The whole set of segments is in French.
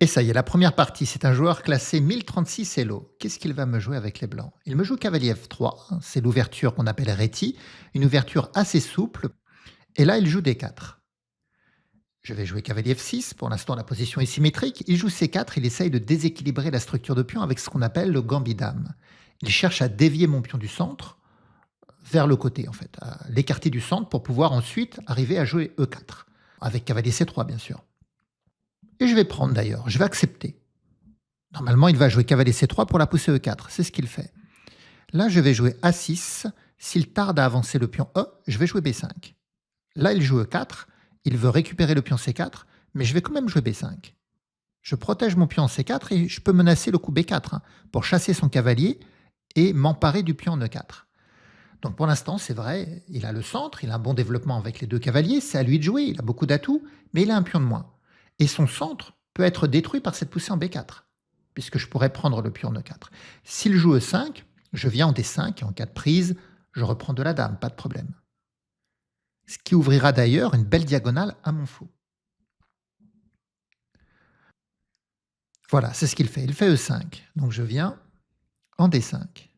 Et ça y est, la première partie, c'est un joueur classé 1036 Elo. Qu'est-ce qu'il va me jouer avec les blancs? Il me joue cavalier F3, c'est l'ouverture qu'on appelle Réti, une ouverture assez souple. Et là, il joue D4. Je vais jouer cavalier F6, pour l'instant la position est symétrique. Il joue C4, il essaye de déséquilibrer la structure de pion avec ce qu'on appelle le gambit dame. Il cherche à dévier mon pion du centre vers le côté, en fait, à l'écarter du centre pour pouvoir ensuite arriver à jouer E4, avec cavalier C3 bien sûr. Et je vais prendre d'ailleurs, je vais accepter. Normalement, il va jouer cavalier C3 pour la pousser E4, c'est ce qu'il fait. Là, je vais jouer A6. S'il tarde à avancer le pion E, je vais jouer B5. Là, il joue E4. Il veut récupérer le pion C4, mais je vais quand même jouer B5. Je protège mon pion en C4 et je peux menacer le coup B4 pour chasser son cavalier et m'emparer du pion en E4. Donc pour l'instant, c'est vrai, il a le centre, il a un bon développement avec les deux cavaliers, c'est à lui de jouer, il a beaucoup d'atouts, mais il a un pion de moins. Et son centre peut être détruit par cette poussée en B4, puisque je pourrais prendre le pion en E4. S'il joue E5, je viens en D5 et en cas de prise, je reprends de la dame, pas de problème. Ce qui ouvrira d'ailleurs une belle diagonale à mon fou. Voilà, c'est ce qu'il fait. Il fait E5. Donc je viens en D5.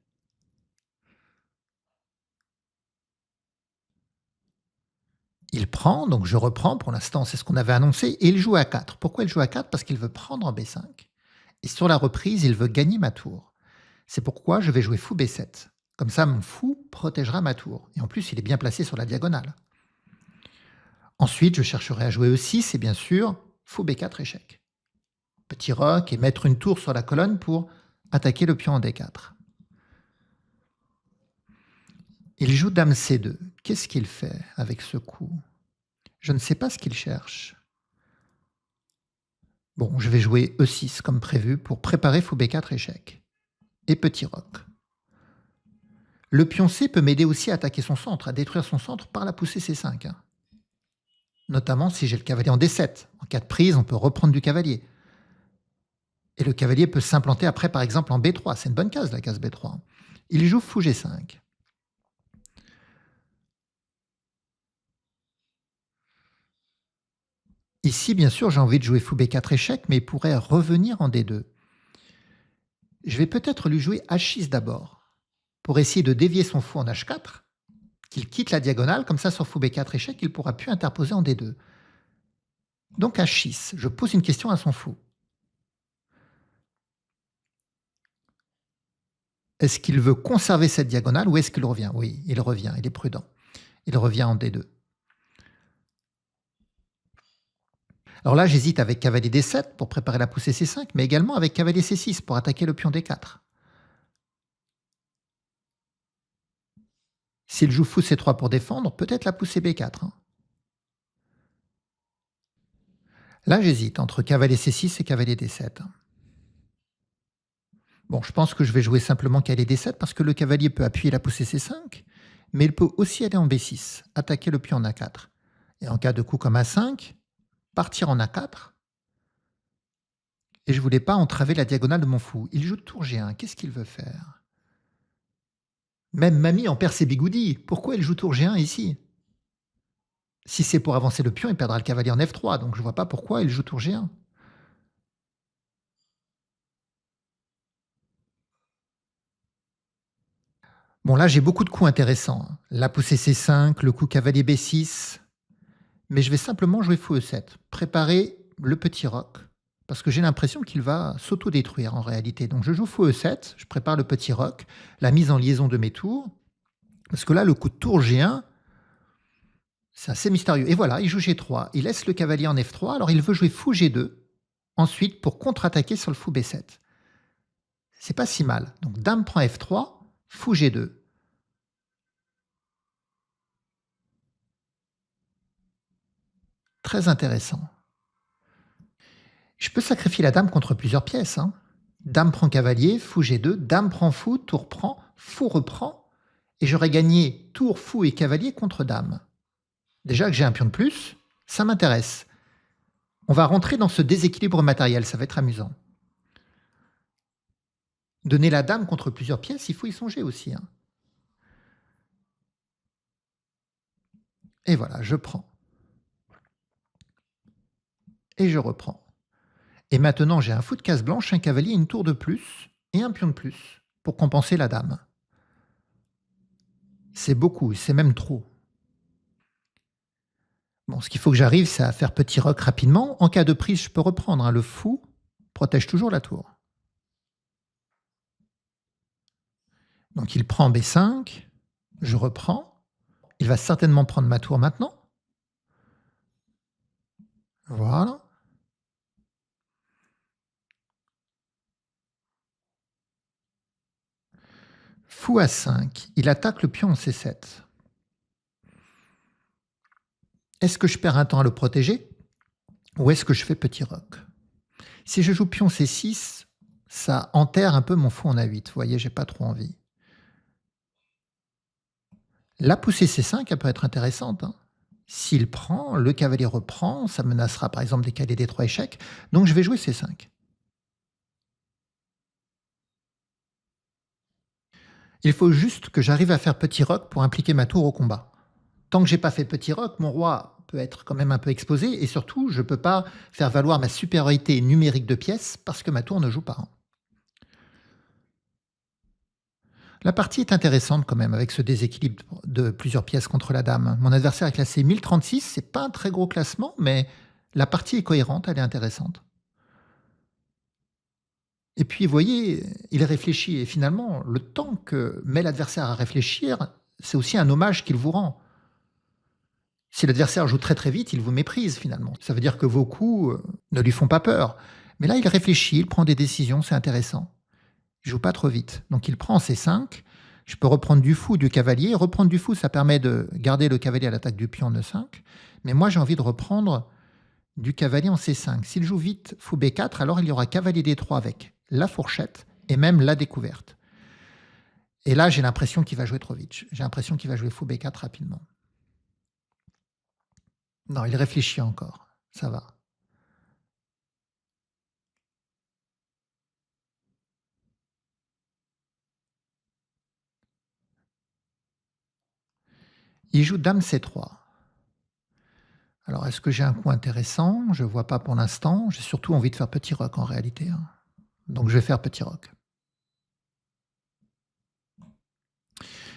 Il prend, donc je reprends, pour l'instant c'est ce qu'on avait annoncé, et il joue à 4. Pourquoi il joue à 4? Parce qu'il veut prendre en B5. Et sur la reprise, il veut gagner ma tour. C'est pourquoi je vais jouer fou B7. Comme ça, mon fou protégera ma tour. Et en plus, il est bien placé sur la diagonale. Ensuite, je chercherai à jouer E6 et bien sûr, fou B4 échec. Petit roc et mettre une tour sur la colonne pour attaquer le pion en D4. Il joue dame C2. Qu'est-ce qu'il fait avec ce coup? Je ne sais pas ce qu'il cherche. Bon, je vais jouer E6 comme prévu pour préparer fou B4 échec. Et petit roc. Le pion C peut m'aider aussi à attaquer son centre, à détruire son centre par la poussée C5. Notamment si j'ai le cavalier en D7. En cas de prise, on peut reprendre du cavalier. Et le cavalier peut s'implanter après, par exemple, en B3. C'est une bonne case, la case B3. Il joue fou G5. Ici, bien sûr, j'ai envie de jouer fou B4 échec, mais il pourrait revenir en D2. Je vais peut-être lui jouer H6 d'abord, pour essayer de dévier son fou en H4, qu'il quitte la diagonale, comme ça sur fou B4 échec, il pourra plus interposer en D2. Donc H6, je pose une question à son fou. Est-ce qu'il veut conserver cette diagonale ou est-ce qu'il revient? Oui, il revient, il est prudent. Il revient en D2. Alors là, j'hésite avec cavalier D7 pour préparer la poussée C5, mais également avec cavalier C6 pour attaquer le pion D4. S'il joue fou C3 pour défendre, peut-être la poussée B4. Là, j'hésite entre cavalier C6 et cavalier D7. Bon, je pense que je vais jouer simplement cavalier D7 parce que le cavalier peut appuyer la poussée C5, mais il peut aussi aller en B6, attaquer le pion en A4. Et en cas de coup comme A5, partir en A4. Et je voulais pas entraver la diagonale de mon fou. Il joue tour G1. Qu'est-ce qu'il veut faire? Même mamie en perd ses bigoudis. Pourquoi il joue tour G1 ici? Si c'est pour avancer le pion, il perdra le cavalier en F3, donc je vois pas pourquoi il joue tour G1. Bon, là, j'ai beaucoup de coups intéressants. La poussée C5, le coup cavalier B6. Mais je vais simplement jouer fou E7. Préparer le petit roc. Parce que j'ai l'impression qu'il va s'auto-détruire en réalité. Donc je joue fou E7, je prépare le petit roc, la mise en liaison de mes tours. Parce que là, le coup de tour G1, c'est assez mystérieux. Et voilà, il joue G3. Il laisse le cavalier en F3, alors il veut jouer fou G2. Ensuite, pour contre-attaquer sur le fou B7. C'est pas si mal. Donc dame prend F3, fou G2. Très intéressant. Je peux sacrifier la dame contre plusieurs pièces. Dame prend cavalier, fou G2, dame prend fou, tour prend, fou reprend, et j'aurais gagné tour, fou et cavalier contre dame. Déjà que j'ai un pion de plus, ça m'intéresse. On va rentrer dans ce déséquilibre matériel, ça va être amusant. Donner la dame contre plusieurs pièces, il faut y songer aussi. Et voilà, je prends. Et je reprends. Et maintenant, j'ai un fou de case blanche, un cavalier, une tour de plus et un pion de plus pour compenser la dame. C'est beaucoup, c'est même trop. Bon, ce qu'il faut que j'arrive, c'est à faire petit roc rapidement. En cas de prise, je peux reprendre, hein. Le fou protège toujours la tour. Donc il prend B5, je reprends. Il va certainement prendre ma tour maintenant. Voilà. Fou A5, il attaque le pion en C7. Est-ce que je perds un temps à le protéger ou est-ce que je fais petit roc? Si je joue pion C6, ça enterre un peu mon fou en A8. Vous voyez, j'ai pas trop envie. La poussée C5, elle peut être intéressante, hein. S'il prend, le cavalier reprend, ça menacera par exemple d'écaler D3 échecs. Donc je vais jouer C5. Il faut juste que j'arrive à faire petit roc pour impliquer ma tour au combat. Tant que j'ai pas fait petit roc, mon roi peut être quand même un peu exposé et surtout, je peux pas faire valoir ma supériorité numérique de pièces parce que ma tour ne joue pas, hein. La partie est intéressante quand même avec ce déséquilibre de plusieurs pièces contre la dame. Mon adversaire est classé 1036, c'est pas un très gros classement, mais la partie est cohérente, elle est intéressante. Et puis, vous voyez, il réfléchit et finalement, le temps que met l'adversaire à réfléchir, c'est aussi un hommage qu'il vous rend. Si l'adversaire joue très très vite, il vous méprise finalement. Ça veut dire que vos coups ne lui font pas peur. Mais là, il réfléchit, il prend des décisions, c'est intéressant. Il joue pas trop vite. Donc il prend C5. Je peux reprendre du fou, du cavalier. Reprendre du fou, ça permet de garder le cavalier à l'attaque du pion en E5. Mais moi, j'ai envie de reprendre du cavalier en C5. S'il joue vite fou B4, alors il y aura cavalier D3 avec la fourchette et même la découverte. Et là, j'ai l'impression qu'il va jouer trop vite. J'ai l'impression qu'il va jouer fou B4 rapidement. Non, il réfléchit encore. Ça va. Il joue dame C3. Alors, est-ce que j'ai un coup intéressant? Je ne vois pas pour l'instant. J'ai surtout envie de faire petit roc en réalité, hein. Donc, je vais faire petit roc.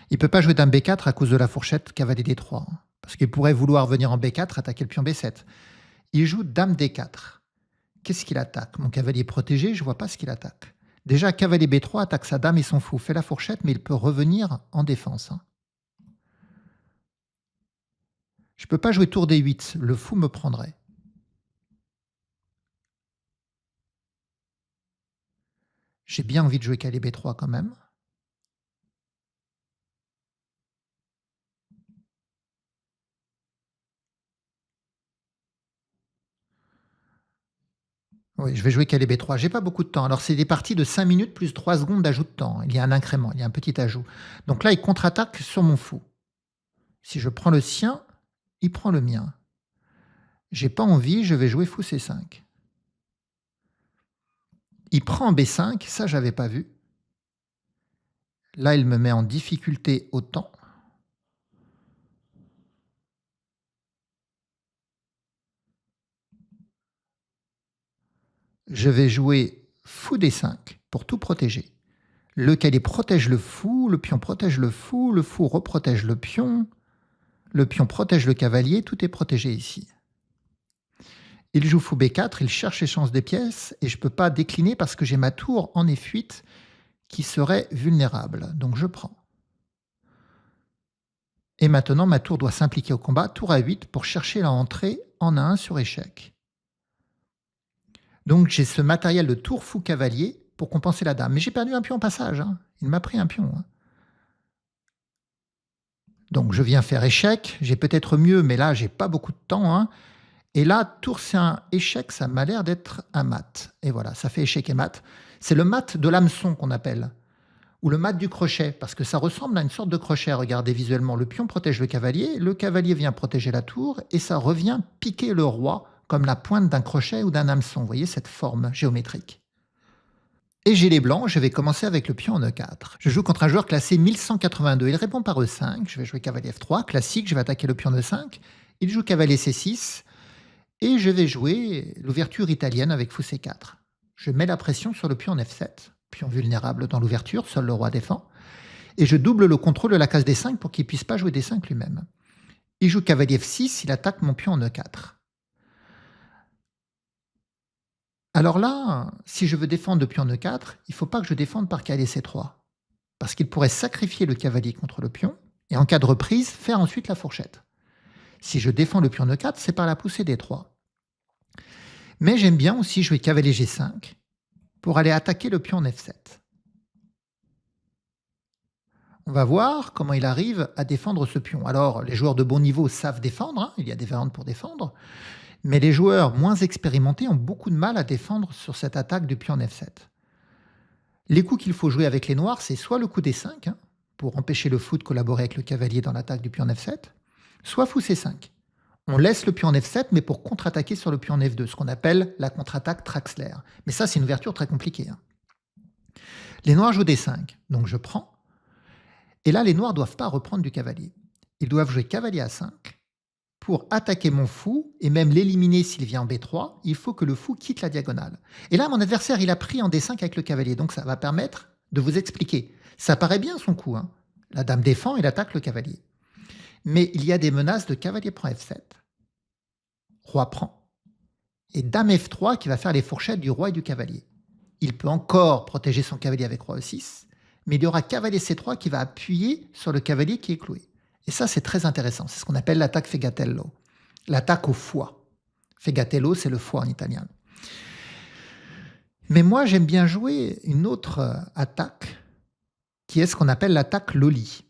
Il ne peut pas jouer dame B4 à cause de la fourchette cavalier D3, hein, parce qu'il pourrait vouloir venir en B4 attaquer le pion B7. Il joue dame D4. Qu'est-ce qu'il attaque? Mon cavalier protégé, je ne vois pas ce qu'il attaque. Déjà, cavalier B3 attaque sa dame et son fou. Fait la fourchette, mais il peut revenir en défense, hein. Je ne peux pas jouer tour D8, le fou me prendrait. J'ai bien envie de jouer cavalier B3 quand même. Oui, je vais jouer cavalier B3. J'ai pas beaucoup de temps. Alors, c'est des parties de 5 minutes plus 3 secondes d'ajout de temps. Il y a un incrément, il y a un petit ajout. Donc là, il contre-attaque sur mon fou. Si je prends le sien, il prend le mien. J'ai pas envie, je vais jouer fou C5. Il prend B5, ça, j'avais pas vu. Là, il me met en difficulté autant. Je vais jouer fou D5 pour tout protéger. Le cavalier protège le pion protège le fou reprotège le pion protège le cavalier, tout est protégé ici. Il joue fou B4, il cherche échange des pièces et je ne peux pas décliner parce que j'ai ma tour en F8 qui serait vulnérable. Donc je prends. Et maintenant, ma tour doit s'impliquer au combat, tour A8 pour chercher la entrée en A1 sur échec. Donc j'ai ce matériel de tour fou cavalier pour compenser la dame. Mais j'ai perdu un pion en passage, hein. Il m'a pris un pion, hein. Donc je viens faire échec, j'ai peut-être mieux, mais là j'ai pas beaucoup de temps, hein. Et là, tour c'est un échec, ça m'a l'air d'être un mat. Et voilà, ça fait échec et mat. C'est le mat de l'hameçon qu'on appelle, ou le mat du crochet, parce que ça ressemble à une sorte de crochet. Regardez visuellement, le pion protège le cavalier vient protéger la tour, et ça revient piquer le roi comme la pointe d'un crochet ou d'un hameçon. Vous voyez cette forme géométrique. Et j'ai les blancs, je vais commencer avec le pion en E4. Je joue contre un joueur classé 1182. Il répond par E5, je vais jouer cavalier F3. Classique, je vais attaquer le pion en E5. Il joue cavalier C6. et je vais jouer l'ouverture italienne avec fou C4. Je mets la pression sur le pion en F7, pion vulnérable dans l'ouverture, seul le roi défend, et je double le contrôle de la case D5 pour qu'il ne puisse pas jouer D5 lui-même. Il joue cavalier F6, il attaque mon pion en E4. Alors là, si je veux défendre le pion en E4, il ne faut pas que je défende par cavalier C3, parce qu'il pourrait sacrifier le cavalier contre le pion, et en cas de reprise, faire ensuite la fourchette. Si je défends le pion en E4, c'est par la poussée D3. Mais j'aime bien aussi jouer cavalier G5 pour aller attaquer le pion en F7. On va voir comment il arrive à défendre ce pion. Alors, les joueurs de bon niveau savent défendre, hein, il y a des variantes pour défendre, mais les joueurs moins expérimentés ont beaucoup de mal à défendre sur cette attaque du pion en F7. Les coups qu'il faut jouer avec les noirs, c'est soit le coup D5, hein, pour empêcher le fou de collaborer avec le cavalier dans l'attaque du pion en F7, soit fou C5. On laisse le pion en F7, mais pour contre-attaquer sur le pion en F2, ce qu'on appelle la contre-attaque Traxler. Mais ça, c'est une ouverture très compliquée, hein. Les noirs jouent D5, donc je prends. Et là, les noirs ne doivent pas reprendre du cavalier. Ils doivent jouer cavalier A5 pour attaquer mon fou et même l'éliminer s'il vient en B3. Il faut que le fou quitte la diagonale. Et là, mon adversaire, il a pris en D5 avec le cavalier. Donc, ça va permettre de vous expliquer. Ça paraît bien son coup, hein. La dame défend, il attaque le cavalier. Mais il y a des menaces de cavalier prend F7, roi prend, et dame F3 qui va faire les fourchettes du roi et du cavalier. Il peut encore protéger son cavalier avec roi E6, mais il y aura cavalier C3 qui va appuyer sur le cavalier qui est cloué. Et ça, c'est très intéressant. C'est ce qu'on appelle l'attaque fegatello, l'attaque au foie. Fegatello, c'est le foie en italien. Mais moi, j'aime bien jouer une autre attaque, qui est ce qu'on appelle l'attaque Loli,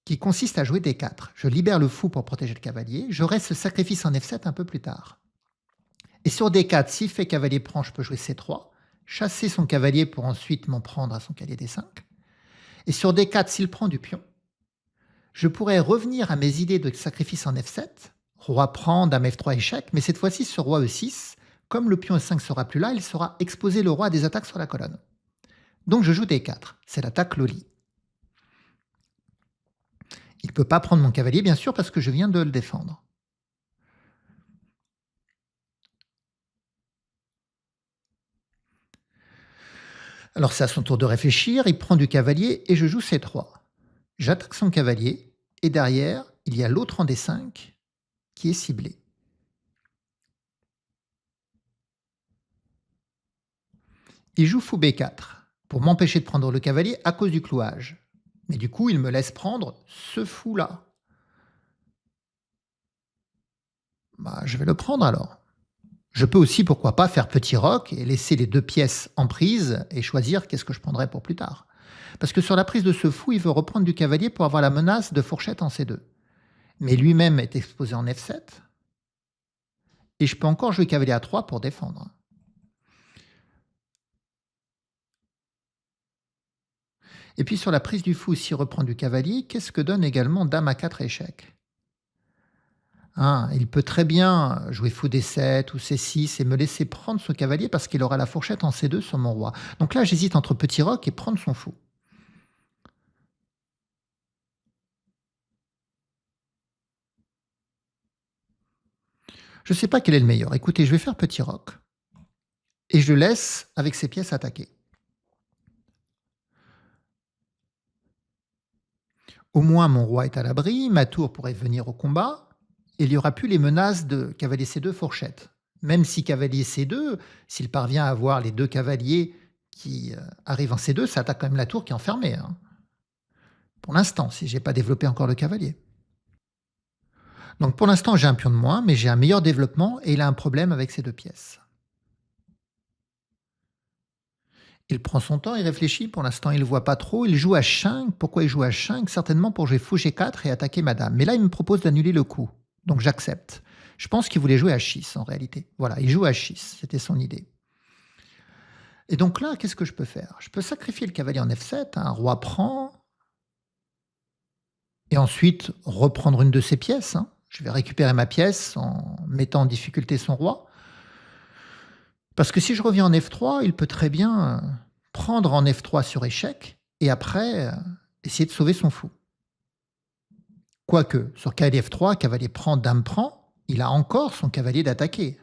qui consiste à jouer D4. Je libère le fou pour protéger le cavalier, je reste le sacrifice en F7 un peu plus tard. Et sur D4, s'il fait cavalier prend, je peux jouer C3, chasser son cavalier pour ensuite m'en prendre à son cavalier D5. Et sur D4, s'il prend du pion, je pourrais revenir à mes idées de sacrifice en F7, roi prend, dame F3 échec, mais cette fois-ci sur roi E6, comme le pion E5 sera plus là, il sera exposé le roi à des attaques sur la colonne. Donc je joue D4, c'est l'attaque Loli. Il ne peut pas prendre mon cavalier, bien sûr, parce que je viens de le défendre. Alors c'est à son tour de réfléchir, il prend du cavalier et je joue C3. J'attaque son cavalier et derrière, il y a l'autre en D5 qui est ciblé. Il joue fou B4 pour m'empêcher de prendre le cavalier à cause du clouage. Mais du coup, il me laisse prendre ce fou-là. Bah, je vais le prendre alors. Je peux aussi, pourquoi pas, faire petit roc et laisser les deux pièces en prise et choisir qu'est-ce que je prendrai pour plus tard. Parce que sur la prise de ce fou, il veut reprendre du cavalier pour avoir la menace de fourchette en C2. Mais lui-même est exposé en F7. Et je peux encore jouer cavalier A3 pour défendre. Et puis sur la prise du fou, s'il reprend du cavalier, qu'est-ce que donne également dame A4 échec? Hein, il peut très bien jouer fou D7 ou C6 et me laisser prendre ce cavalier parce qu'il aura la fourchette en C2 sur mon roi. Donc là, j'hésite entre petit roc et prendre son fou. Je ne sais pas quel est le meilleur. Écoutez, je vais faire petit roc et je laisse avec ses pièces attaquer. Au moins, mon roi est à l'abri, ma tour pourrait venir au combat, et il n'y aura plus les menaces de cavalier C2 fourchette. Même si cavalier C2, s'il parvient à avoir les deux cavaliers qui arrivent en C2, ça attaque quand même la tour qui est enfermée, hein. Pour l'instant, si je n'ai pas développé encore le cavalier. Donc pour l'instant, j'ai un pion de moins, mais j'ai un meilleur développement et il a un problème avec ces deux pièces. Il prend son temps, il réfléchit. Pour l'instant, il ne voit pas trop. Il joue H5. Pourquoi il joue H5? Certainement pour jouer fou G4 et attaquer madame. Mais là, il me propose d'annuler le coup. Donc j'accepte. Je pense qu'il voulait jouer H6 en réalité. Voilà, il joue H6. C'était son idée. Et donc là, qu'est-ce que je peux faire? Je peux sacrifier le cavalier en F7. Un roi prend. Et ensuite, reprendre une de ses pièces, hein. Je vais récupérer ma pièce en mettant en difficulté son roi. Parce que si je reviens en F3, il peut très bien prendre en F3 sur échec et après essayer de sauver son fou. Quoique, sur cavalier F3, cavalier prend, dame prend, il a encore son cavalier d'attaquer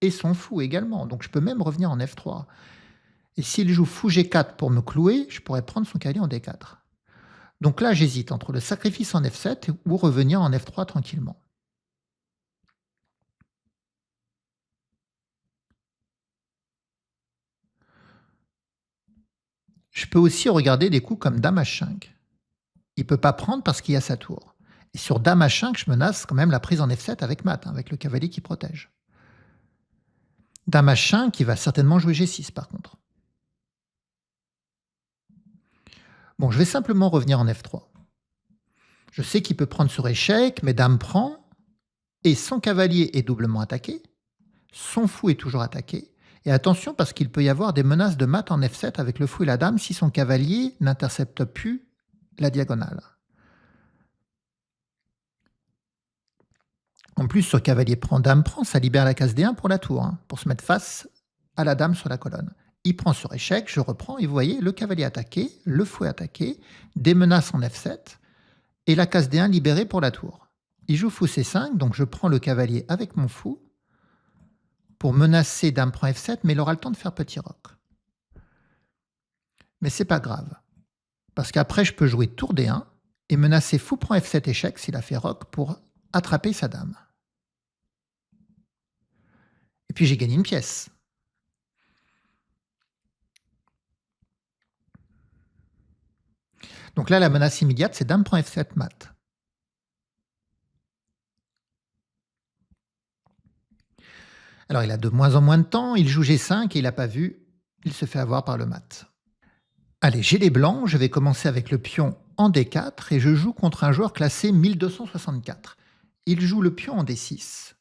et son fou également, donc je peux même revenir en F3. Et s'il joue fou G4 pour me clouer, je pourrais prendre son cavalier en D4. Donc là, j'hésite entre le sacrifice en F7 ou revenir en F3 tranquillement. Je peux aussi regarder des coups comme Dame H5. Il ne peut pas prendre parce qu'il y a sa tour. Et sur Dame H5, je menace quand même la prise en F7 avec mat, avec le cavalier qui protège. Dame H5, il va certainement jouer G6 par contre. Bon, je vais simplement revenir en F3. Je sais qu'il peut prendre sur échec, mais Dame prend, et son cavalier est doublement attaqué, son fou est toujours attaqué, et attention parce qu'il peut y avoir des menaces de mat en F7 avec le fou et la dame si son cavalier n'intercepte plus la diagonale. En plus, sur cavalier prend, dame prend, ça libère la case D1 pour la tour, pour se mettre face à la dame sur la colonne. Il prend sur échec, je reprends, et vous voyez, le cavalier attaqué, le fou attaqué, des menaces en F7, et la case D1 libérée pour la tour. Il joue fou C5, donc je prends le cavalier avec mon fou, pour menacer dame prend F7, mais il aura le temps de faire petit roc. Mais c'est pas grave, parce qu'après je peux jouer tour D1 et menacer fou prend F7 échec s'il a fait roc pour attraper sa dame. Et puis j'ai gagné une pièce. Donc là, la menace immédiate, c'est dame prend F7 mat. Alors il a de moins en moins de temps, il joue G5 et il n'a pas vu, il se fait avoir par le mat. Allez, j'ai les blancs, je vais commencer avec le pion en D4 et je joue contre un joueur classé 1264. Il joue le pion en D6.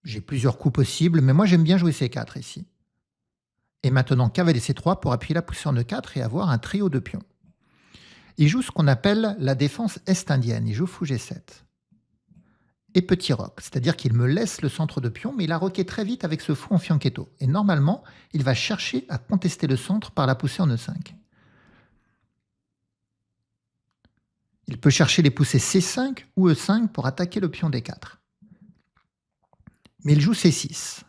J'ai plusieurs coups possibles, mais moi j'aime bien jouer C4 ici. Et maintenant cavalier C3 pour appuyer la poussée en E4 et avoir un trio de pions. Il joue ce qu'on appelle la défense est-indienne, il joue fou G7. Et petit roc, c'est-à-dire qu'il me laisse le centre de pion, mais il a roqué très vite avec ce fou en fianchetto. Et normalement, il va chercher à contester le centre par la poussée en E5. Il peut chercher les poussées C5 ou E5 pour attaquer le pion D4. Mais il joue C6.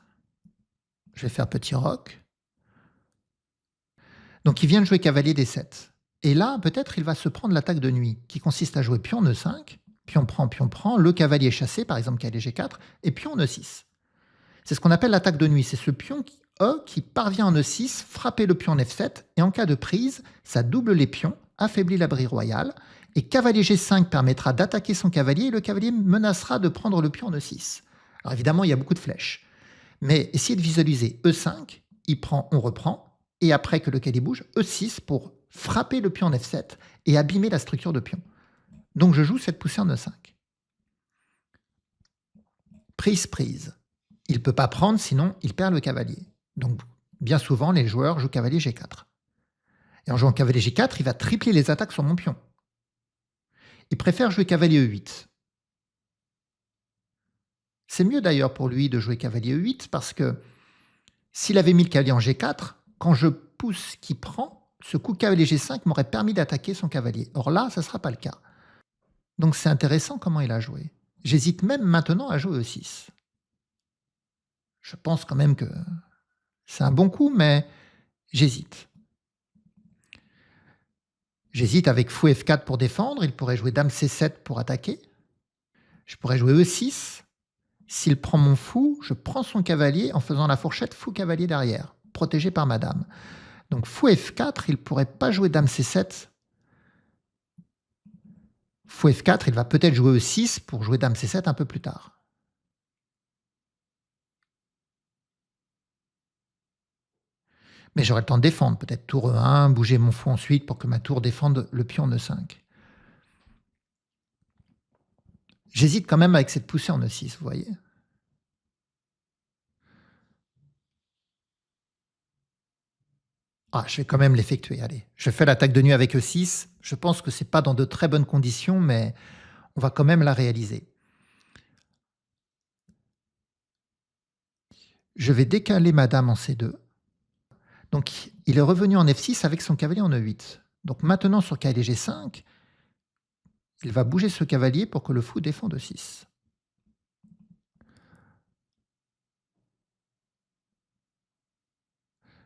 Je vais faire petit roc. Donc il vient de jouer cavalier D7. Et là, peut-être, il va se prendre l'attaque de nuit, qui consiste à jouer pion E5, pion prend, le cavalier chassé, par exemple cavalier G4, et pion E6. C'est ce qu'on appelle l'attaque de nuit. C'est ce pion qui parvient en E6, frapper le pion en F7, et en cas de prise, ça double les pions, affaiblit l'abri royal, et cavalier G5 permettra d'attaquer son cavalier, et le cavalier menacera de prendre le pion en E6. Alors évidemment, il y a beaucoup de flèches. Mais essayez de visualiser E5, il prend, on reprend, et après que le cavalier bouge, E6 pour frapper le pion en F7 et abîmer la structure de pion. Donc je joue cette poussée en E5. Prise. Il ne peut pas prendre, sinon il perd le cavalier. Donc bien souvent, les joueurs jouent cavalier G4. Et en jouant cavalier G4, il va tripler les attaques sur mon pion. Il préfère jouer cavalier E8. C'est mieux d'ailleurs pour lui de jouer cavalier E8 parce que s'il avait mis le cavalier en G4, quand je pousse qui prend, ce coup cavalier G5 m'aurait permis d'attaquer son cavalier. Or là, ça ne sera pas le cas. Donc c'est intéressant comment il a joué. J'hésite même maintenant à jouer E6. Je pense quand même que c'est un bon coup, mais j'hésite. J'hésite avec fou F4 pour défendre, il pourrait jouer dame C7 pour attaquer. Je pourrais jouer E6. S'il prend mon fou, je prends son cavalier en faisant la fourchette fou cavalier derrière, protégé par ma dame. Donc fou F4, il ne pourrait pas jouer dame C7. Fou F4, il va peut-être jouer E6 pour jouer dame C7 un peu plus tard. Mais j'aurai le temps de défendre, peut-être tour E1, bouger mon fou ensuite pour que ma tour défende le pion E5. J'hésite quand même avec cette poussée en E6, vous voyez. Ah, je vais quand même l'effectuer, allez. Je fais l'attaque de nuit avec E6. Je pense que ce n'est pas dans de très bonnes conditions, mais on va quand même la réaliser. Je vais décaler ma dame en C2. Donc, il est revenu en F6 avec son cavalier en E8. Donc maintenant, sur cavalier G5, Il va bouger ce cavalier pour que le fou défende 6.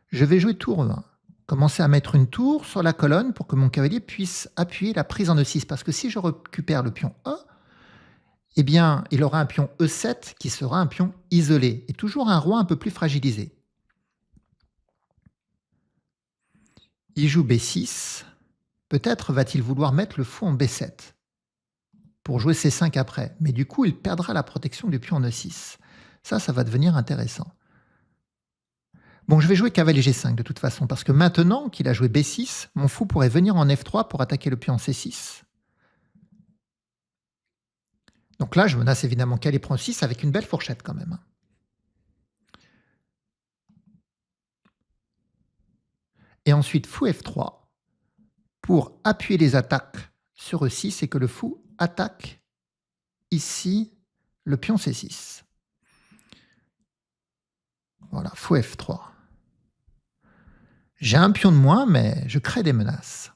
Je vais jouer tour E1. Commencer à mettre une tour sur la colonne pour que mon cavalier puisse appuyer la prise en E6. Parce que si je récupère le pion E, eh bien, il aura un pion E7 qui sera un pion isolé. Et toujours un roi un peu plus fragilisé. Il joue B6. Peut-être va-t-il vouloir mettre le fou en B7 pour jouer C5 après. Mais du coup, il perdra la protection du pion en E6. Ça va devenir intéressant. Bon, je vais jouer cavalier G5 de toute façon, parce que maintenant qu'il a joué B6, mon fou pourrait venir en F3 pour attaquer le pion en C6. Donc là, je menace évidemment cavalier prend 6 avec une belle fourchette quand même. Et ensuite, fou F3 pour appuyer les attaques sur E6 et que le fou attaque ici le pion C6. Voilà, fou F3. J'ai un pion de moins, mais je crée des menaces.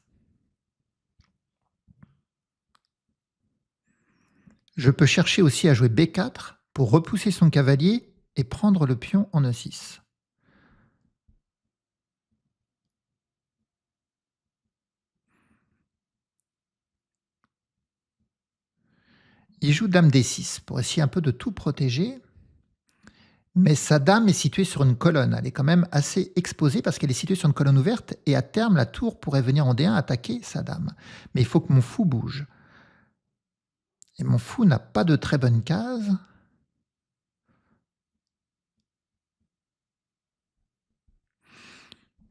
Je peux chercher aussi à jouer B4 pour repousser son cavalier et prendre le pion en E6. Il joue dame D6 pour essayer un peu de tout protéger. Mais sa dame est située sur une colonne. Elle est quand même assez exposée parce qu'elle est située sur une colonne ouverte et à terme, la tour pourrait venir en D1 attaquer sa dame. Mais il faut que mon fou bouge. Et mon fou n'a pas de très bonne case.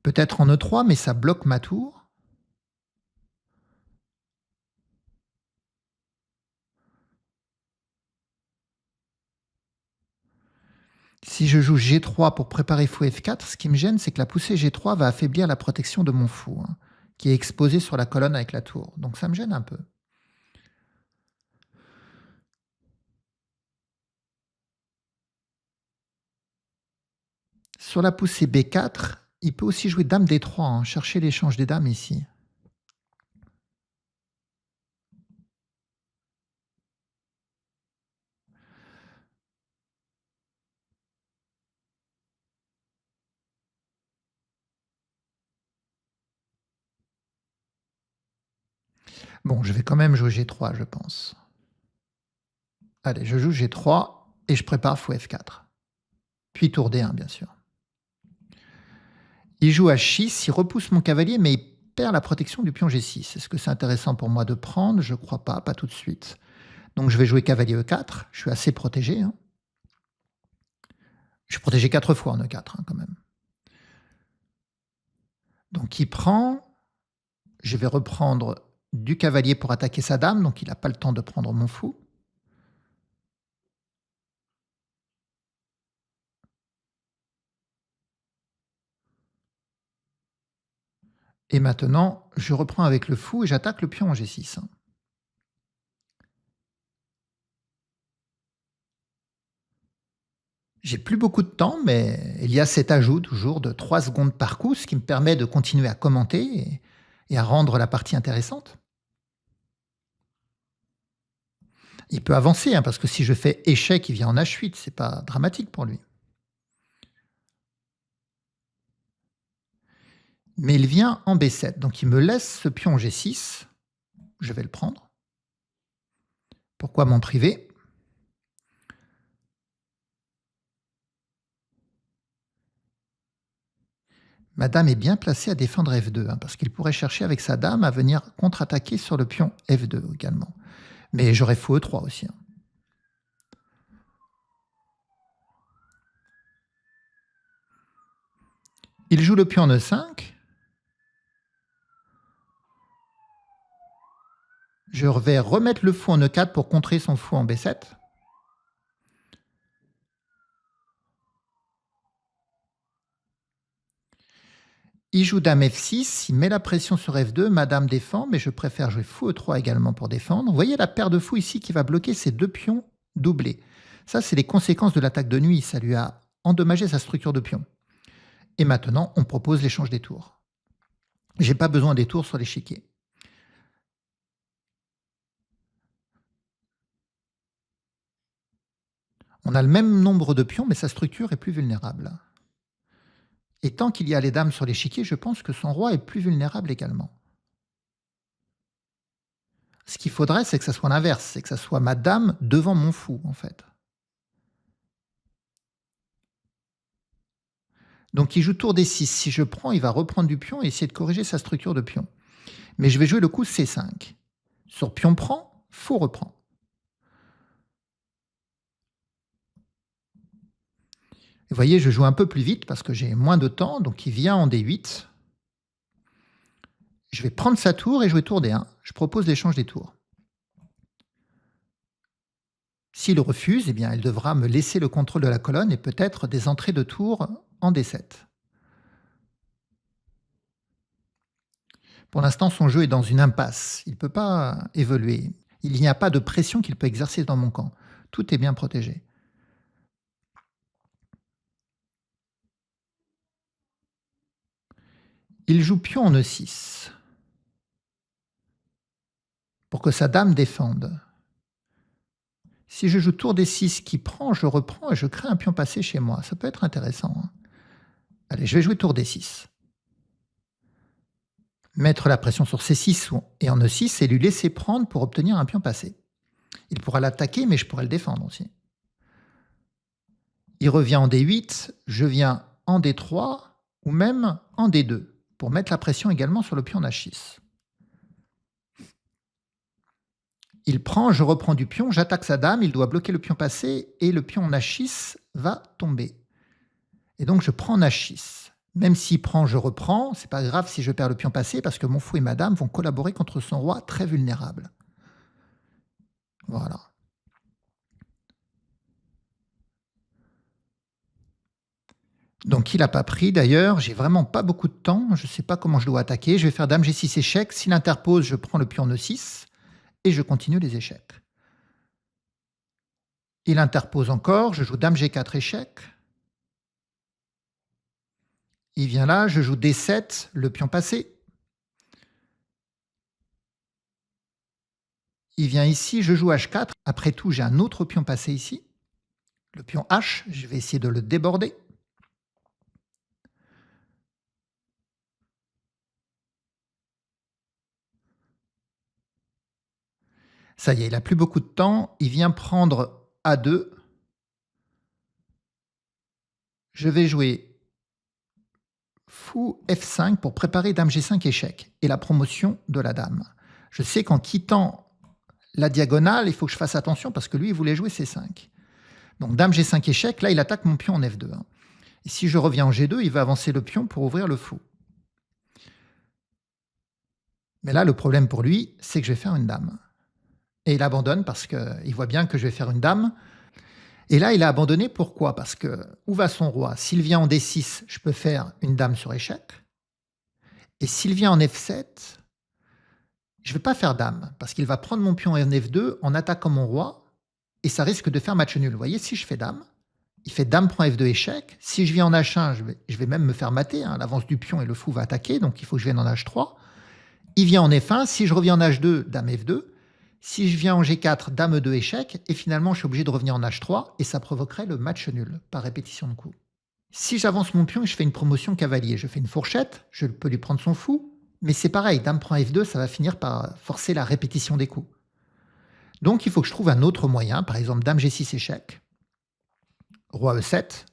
Peut-être en E3, mais ça bloque ma tour. Si je joue G3 pour préparer fou F4, ce qui me gêne, c'est que la poussée G3 va affaiblir la protection de mon fou, qui est exposé sur la colonne avec la tour. Donc ça me gêne un peu. Sur la poussée B4, il peut aussi jouer dame D3, chercher l'échange des dames ici. Bon, je vais quand même jouer G3, je pense. Allez, je joue G3 et je prépare fou F4. Puis tour D1, bien sûr. Il joue H6, il repousse mon cavalier, mais il perd la protection du pion G6. Est-ce que c'est intéressant pour moi de prendre? Je crois pas tout de suite. Donc je vais jouer cavalier E4. Je suis assez protégé. Je suis protégé 4 fois en E4 quand même. Donc il prend. Je vais reprendre du cavalier pour attaquer sa dame, donc il n'a pas le temps de prendre mon fou. Et maintenant, je reprends avec le fou et j'attaque le pion en G6. J'ai plus beaucoup de temps, mais il y a cet ajout toujours de 3 secondes par coup, ce qui me permet de continuer à commenter et à rendre la partie intéressante. Il peut avancer, parce que si je fais échec, il vient en H8, c'est pas dramatique pour lui. Mais il vient en B7, donc il me laisse ce pion en G6. Je vais le prendre. Pourquoi m'en priver? Ma dame est bien placée à défendre F2, parce qu'il pourrait chercher avec sa dame à venir contre-attaquer sur le pion F2 également. Mais j'aurais fou E3 aussi. Il joue le pion en E5. Je vais remettre le fou en E4 pour contrer son fou en B7. Il joue dame F6, il met la pression sur F2, ma dame défend, mais je préfère jouer fou E3 également pour défendre. Vous voyez la paire de fous ici qui va bloquer ces deux pions doublés. Ça, c'est les conséquences de l'attaque de nuit. Ça lui a endommagé sa structure de pion. Et maintenant, on propose l'échange des tours. J'ai pas besoin des tours sur l'échiquier. On a le même nombre de pions, mais sa structure est plus vulnérable. Et tant qu'il y a les dames sur l'échiquier, je pense que son roi est plus vulnérable également. Ce qu'il faudrait, c'est que ça soit l'inverse, c'est que ça soit ma dame devant mon fou, en fait. Donc il joue tour D6. Si je prends, il va reprendre du pion et essayer de corriger sa structure de pion. Mais je vais jouer le coup C5. Sur pion prend, fou reprend. Vous voyez, je joue un peu plus vite parce que j'ai moins de temps, donc il vient en D8. Je vais prendre sa tour et jouer tour D1. Je propose l'échange des tours. S'il refuse, eh bien, il devra me laisser le contrôle de la colonne et peut-être des entrées de tour en D7. Pour l'instant, son jeu est dans une impasse. Il ne peut pas évoluer. Il n'y a pas de pression qu'il peut exercer dans mon camp. Tout est bien protégé. Il joue pion en E6 pour que sa dame défende. Si je joue tour D6 qui prend, je reprends et je crée un pion passé chez moi. Ça peut être intéressant, hein. Allez, je vais jouer tour D6. Mettre la pression sur C6 et en E6 et lui laisser prendre pour obtenir un pion passé. Il pourra l'attaquer, mais je pourrais le défendre aussi. Il revient en D8, je viens en D3 ou même en D2 pour mettre la pression également sur le pion H6. Il prend, je reprends du pion, j'attaque sa dame, il doit bloquer le pion passé et le pion H6 va tomber. Et donc je prends H6. Même s'il prend, je reprends, c'est pas grave si je perds le pion passé parce que mon fou et ma dame vont collaborer contre son roi très vulnérable. Voilà. Donc il n'a pas pris d'ailleurs, j'ai vraiment pas beaucoup de temps, je ne sais pas comment je dois attaquer. Je vais faire dame G6 échec, s'il interpose, je prends le pion E6 et je continue les échecs. Il interpose encore, je joue dame G4 échec. Il vient là, je joue D7, le pion passé. Il vient ici, je joue H4. Après tout, j'ai un autre pion passé ici. Le pion H, je vais essayer de le déborder. Ça y est, il n'a plus beaucoup de temps. Il vient prendre A2. Je vais jouer fou F5 pour préparer dame G5 échec et la promotion de la dame. Je sais qu'en quittant la diagonale, il faut que je fasse attention parce que lui, il voulait jouer C5. Donc dame G5 échec, là, il attaque mon pion en F2. Et si je reviens en G2, il va avancer le pion pour ouvrir le fou. Mais là, le problème pour lui, c'est que je vais faire une dame. Et il abandonne parce qu'il voit bien que je vais faire une dame. Et là, il a abandonné. Pourquoi? Parce que où va son roi? S'il vient en D6, je peux faire une dame sur échec. Et s'il vient en F7, je ne vais pas faire dame, parce qu'il va prendre mon pion en F2 en attaquant mon roi, et ça risque de faire match nul. Vous voyez, si je fais dame, il fait dame prend F2 échec. Si je viens en H1, je vais même me faire mater. L'avance du pion et le fou va attaquer, donc il faut que je vienne en H3. Il vient en F1. Si je reviens en H2, dame F2. Si je viens en G4, dame E2 échec, et finalement je suis obligé de revenir en H3, et ça provoquerait le match nul par répétition de coups. Si j'avance mon pion et je fais une promotion cavalier, je fais une fourchette, je peux lui prendre son fou, mais c'est pareil, dame prend F2, ça va finir par forcer la répétition des coups. Donc il faut que je trouve un autre moyen, par exemple dame G6 échec, roi E7,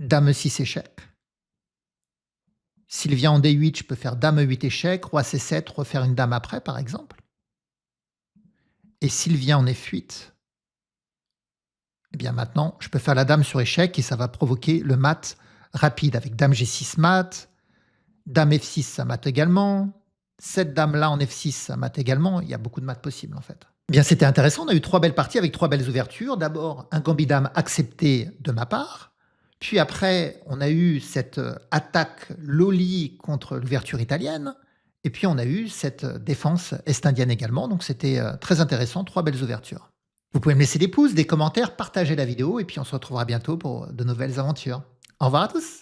dame E6 échec. S'il vient en D8, je peux faire dame E8 échec, roi C7, refaire une dame après, par exemple. Et s'il vient en F8, eh bien maintenant, je peux faire la dame sur échec et ça va provoquer le mat rapide avec dame G6 mat, dame F6 ça mate également, cette dame-là en F6 ça mate également, il y a beaucoup de maths possibles en fait. Eh bien c'était intéressant, on a eu 3 belles parties avec 3 belles ouvertures. D'abord un gambit dame accepté de ma part, puis après on a eu cette attaque Loli contre l'ouverture italienne, et puis on a eu cette défense est-indienne également, donc c'était très intéressant, 3 belles ouvertures. Vous pouvez me laisser des pouces, des commentaires, partager la vidéo et puis on se retrouvera bientôt pour de nouvelles aventures. Au revoir à tous!